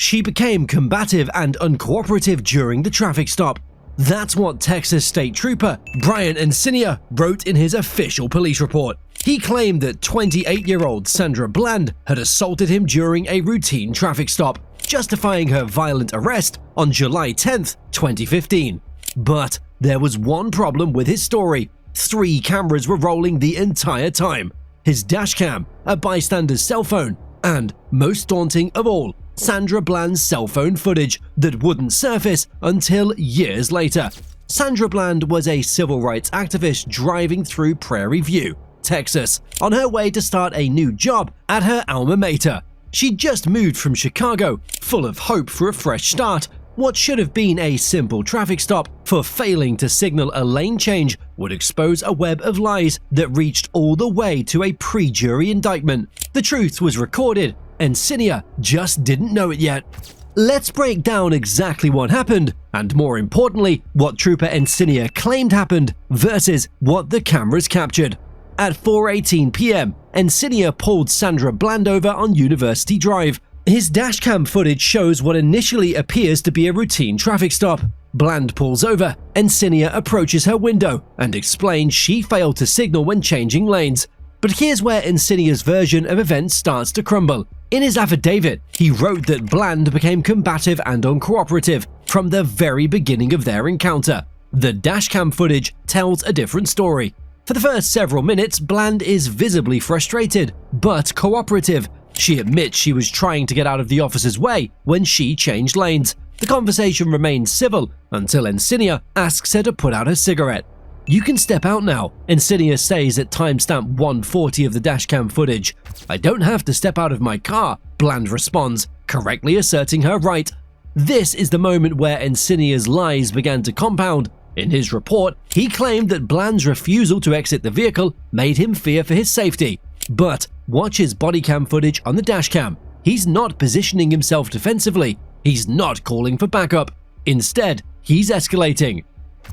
she became combative and uncooperative during the traffic stop. That's what Texas State Trooper Brian Encinia wrote in his official police report. He claimed that 28-year-old Sandra Bland had assaulted him during a routine traffic stop, justifying her violent arrest on July 10, 2015. But there was one problem with his story. 3 cameras were rolling the entire time: his dashcam, a bystander's cell phone, and, most daunting of all, Sandra Bland's cell phone footage that wouldn't surface until years later. Sandra Bland was a civil rights activist driving through Prairie View, Texas, on her way to start a new job at her alma mater. She'd just moved from Chicago, full of hope for a fresh start. What should have been a simple traffic stop for failing to signal a lane change would expose a web of lies that reached all the way to a pre-jury indictment. The truth was recorded, and Encinia just didn't know it yet. Let's break down exactly what happened, and more importantly, what Trooper Encinia claimed happened versus what the cameras captured. At 4:18 p.m., Encinia pulled Sandra Bland over on University Drive. His dashcam footage shows what initially appears to be a routine traffic stop. Bland pulls over, Encinia approaches her window and explains she failed to signal when changing lanes. But here's where Encinia's version of events starts to crumble. In his affidavit, he wrote that Bland became combative and uncooperative from the very beginning of their encounter. The dashcam footage tells a different story. For the first several minutes, Bland is visibly frustrated, but cooperative. She admits she was trying to get out of the officer's way when she changed lanes. The conversation remains civil until Encinia asks her to put out her cigarette. "You can step out now," Encinia says at timestamp 140 of the dashcam footage. "I don't have to step out of my car," Bland responds, correctly asserting her right. This is the moment where Encinia's lies began to compound. In his report, he claimed that Bland's refusal to exit the vehicle made him fear for his safety. But watch his body cam footage on the dashcam. He's not positioning himself defensively. He's not calling for backup. Instead, he's escalating.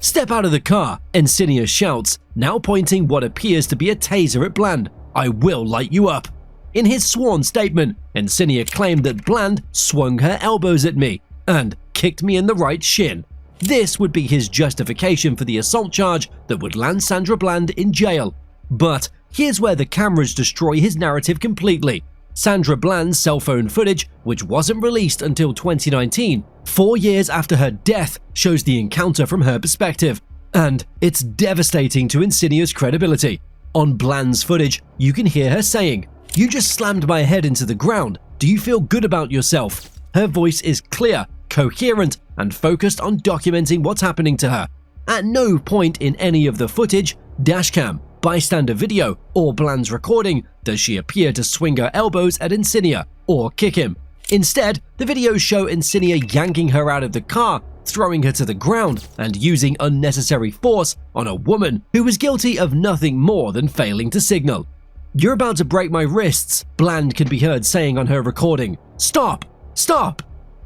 "Step out of the car," Encinia shouts, now pointing what appears to be a taser at Bland. "I will light you up." In his sworn statement, Encinia claimed that Bland swung her elbows at me and kicked me in the right shin. This would be his justification for the assault charge that would land Sandra Bland in jail. But here's where the cameras destroy his narrative completely. Sandra Bland's cell phone footage, which wasn't released until 2019, 4 years after her death, shows the encounter from her perspective. And it's devastating to Encinia's credibility. On Bland's footage, you can hear her saying, "You just slammed my head into the ground. Do you feel good about yourself?" Her voice is clear, coherent, and focused on documenting what's happening to her. At no point in any of the footage, dashcam, bystander video, or Bland's recording does she appear to swing her elbows at Encinia or kick him. Instead, the videos show Encinia yanking her out of the car, throwing her to the ground, and using unnecessary force on a woman who was guilty of nothing more than failing to signal. "You're about to break my wrists," Bland can be heard saying on her recording. "Stop! Stop!"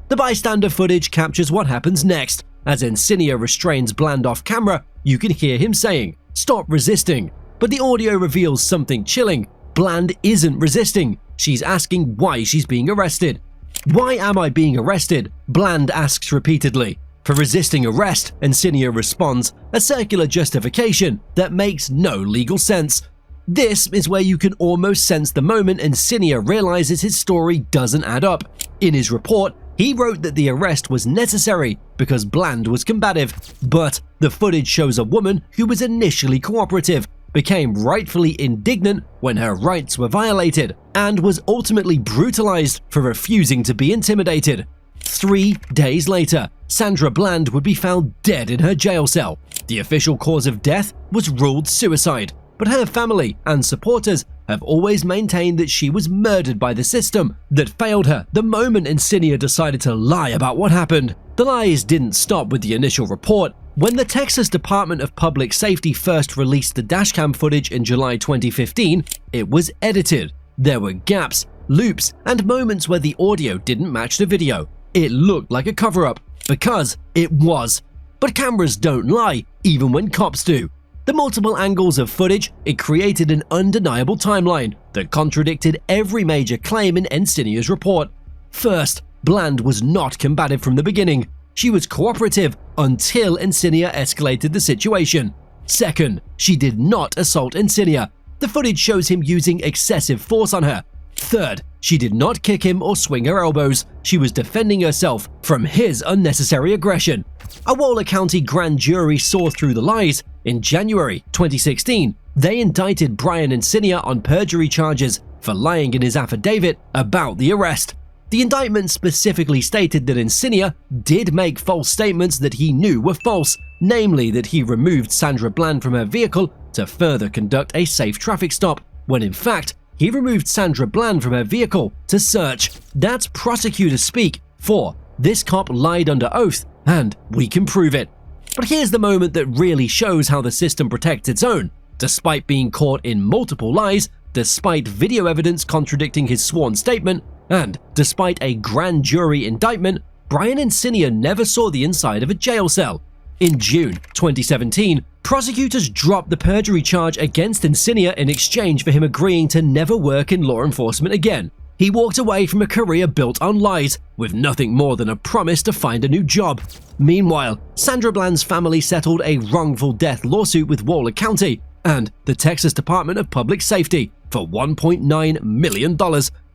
The bystander footage captures what happens next. As Encinia restrains Bland off camera, you can hear him saying, "Stop resisting." But the audio reveals something chilling. Bland isn't resisting. She's asking why she's being arrested. "Why am I being arrested?" Bland asks repeatedly. For resisting arrest, Encinia responds, a circular justification that makes no legal sense. This is where you can almost sense the moment Encinia realizes his story doesn't add up. In his report, he wrote that the arrest was necessary because Bland was combative, but the footage shows a woman who was initially cooperative, became rightfully indignant when her rights were violated, and was ultimately brutalized for refusing to be intimidated. 3 days later, Sandra Bland would be found dead in her jail cell. The official cause of death was ruled suicide, but her family and supporters have always maintained that she was murdered by the system that failed her the moment Encinia decided to lie about what happened. The lies didn't stop with the initial report. When the Texas Department of Public Safety first released the dashcam footage in July 2015, it was edited. There were gaps, loops, and moments where the audio didn't match the video. It looked like a cover-up, because it was. But cameras don't lie, even when cops do. The multiple angles of footage, it created an undeniable timeline that contradicted every major claim in Encinia's report. First, Bland was not combative from the beginning. She was cooperative until Encinia escalated the situation. Second, she did not assault Encinia. The footage shows him using excessive force on her. Third, she did not kick him or swing her elbows. She was defending herself from his unnecessary aggression. A Waller County grand jury saw through the lies. In January 2016, they indicted Brian Encinia on perjury charges for lying in his affidavit about the arrest. The indictment specifically stated that Encinia did make false statements that he knew were false, namely that he removed Sandra Bland from her vehicle to further conduct a safe traffic stop, when in fact, he removed Sandra Bland from her vehicle to search. That's prosecutor speak for "this cop lied under oath, and we can prove it." But here's the moment that really shows how the system protects its own. Despite being caught in multiple lies, despite video evidence contradicting his sworn statement, and despite a grand jury indictment, Brian Encinia never saw the inside of a jail cell. In June 2017, prosecutors dropped the perjury charge against Encinia in exchange for him agreeing to never work in law enforcement again. He walked away from a career built on lies, with nothing more than a promise to find a new job. Meanwhile, Sandra Bland's family settled a wrongful death lawsuit with Waller County and the Texas Department of Public Safety for $1.9 million,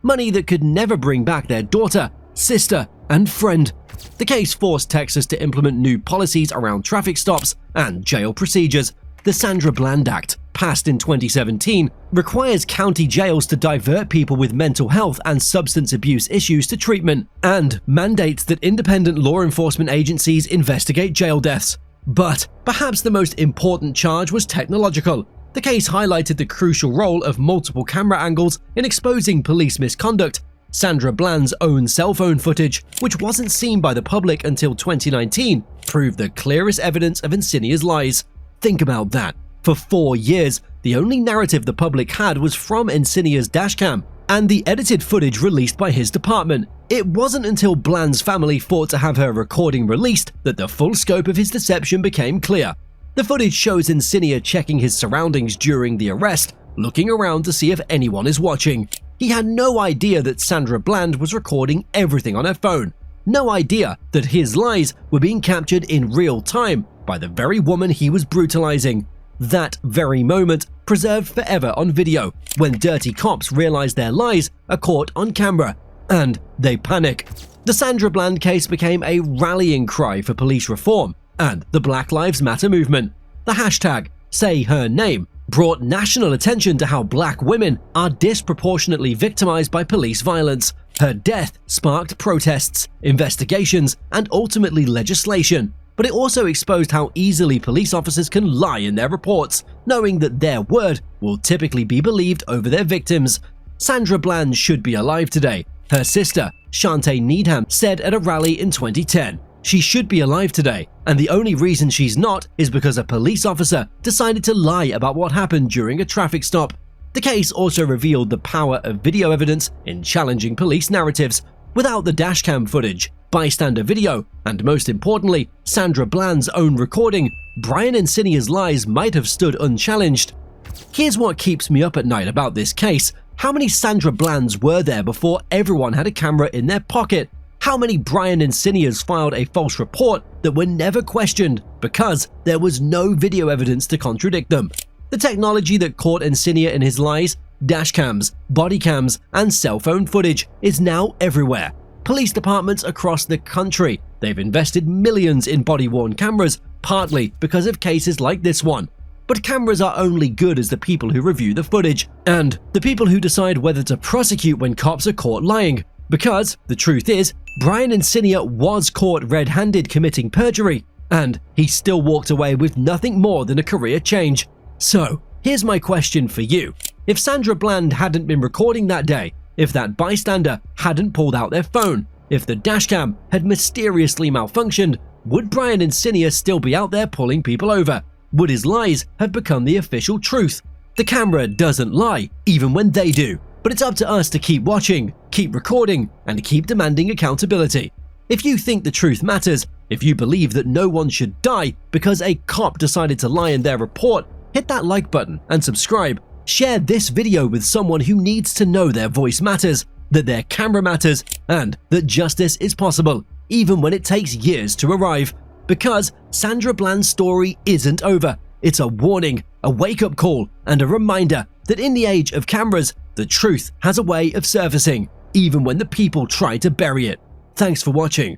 money that could never bring back their daughter, sister, and friend. The case forced Texas to implement new policies around traffic stops and jail procedures. The Sandra Bland Act, passed in 2017, requires county jails to divert people with mental health and substance abuse issues to treatment, and mandates that independent law enforcement agencies investigate jail deaths. But perhaps the most important charge was technological. The case highlighted the crucial role of multiple camera angles in exposing police misconduct. Sandra Bland's own cell phone footage, which wasn't seen by the public until 2019, proved the clearest evidence of Encinia's lies. Think about that. For 4 years, the only narrative the public had was from Encinia's dashcam and the edited footage released by his department. It wasn't until Bland's family fought to have her recording released that the full scope of his deception became clear. The footage shows Encinia checking his surroundings during the arrest, looking around to see if anyone is watching. He had no idea that Sandra Bland was recording everything on her phone. No idea that his lies were being captured in real time by the very woman he was brutalizing. That very moment preserved forever on video, when dirty cops realize their lies are caught on camera, and they panic. The Sandra Bland case became a rallying cry for police reform and the Black Lives Matter movement. The hashtag #SayHerName brought national attention to how black women are disproportionately victimized by police violence. Her death sparked protests, investigations, and ultimately legislation. But it also exposed how easily police officers can lie in their reports, knowing that their word will typically be believed over their victims. Sandra Bland should be alive today. Her sister, Shantae Needham, said at a rally in 2010, "She should be alive today, and the only reason she's not is because a police officer decided to lie about what happened during a traffic stop." The case also revealed the power of video evidence in challenging police narratives. Without the dashcam footage, bystander video, and most importantly, Sandra Bland's own recording, Brian Encinia's lies might have stood unchallenged. Here's what keeps me up at night about this case. How many Sandra Blands were there before everyone had a camera in their pocket? How many Brian Encinias filed a false report that were never questioned because there was no video evidence to contradict them? The technology that caught Encinia in his lies, dashcams, body cams, and cell phone footage, is now everywhere. Police departments across the country, they've invested millions in body-worn cameras, partly because of cases like this one. But cameras are only good as the people who review the footage, and the people who decide whether to prosecute when cops are caught lying. Because, the truth is, Brian Encinia was caught red-handed committing perjury, and he still walked away with nothing more than a career change. So, here's my question for you. If Sandra Bland hadn't been recording that day, if that bystander hadn't pulled out their phone, if the dashcam had mysteriously malfunctioned, would Brian Encinia still be out there pulling people over? Would his lies have become the official truth? The camera doesn't lie, even when they do. But it's up to us to keep watching, keep recording, and keep demanding accountability. If you think the truth matters, if you believe that no one should die because a cop decided to lie in their report, hit that like button and subscribe. Share this video with someone who needs to know their voice matters. that their camera matters, and that justice is possible, even when it takes years to arrive. Because Sandra Bland's story isn't over. It's a warning, a wake-up call, and a reminder that in the age of cameras, the truth has a way of surfacing, even when the people try to bury it. Thanks for watching.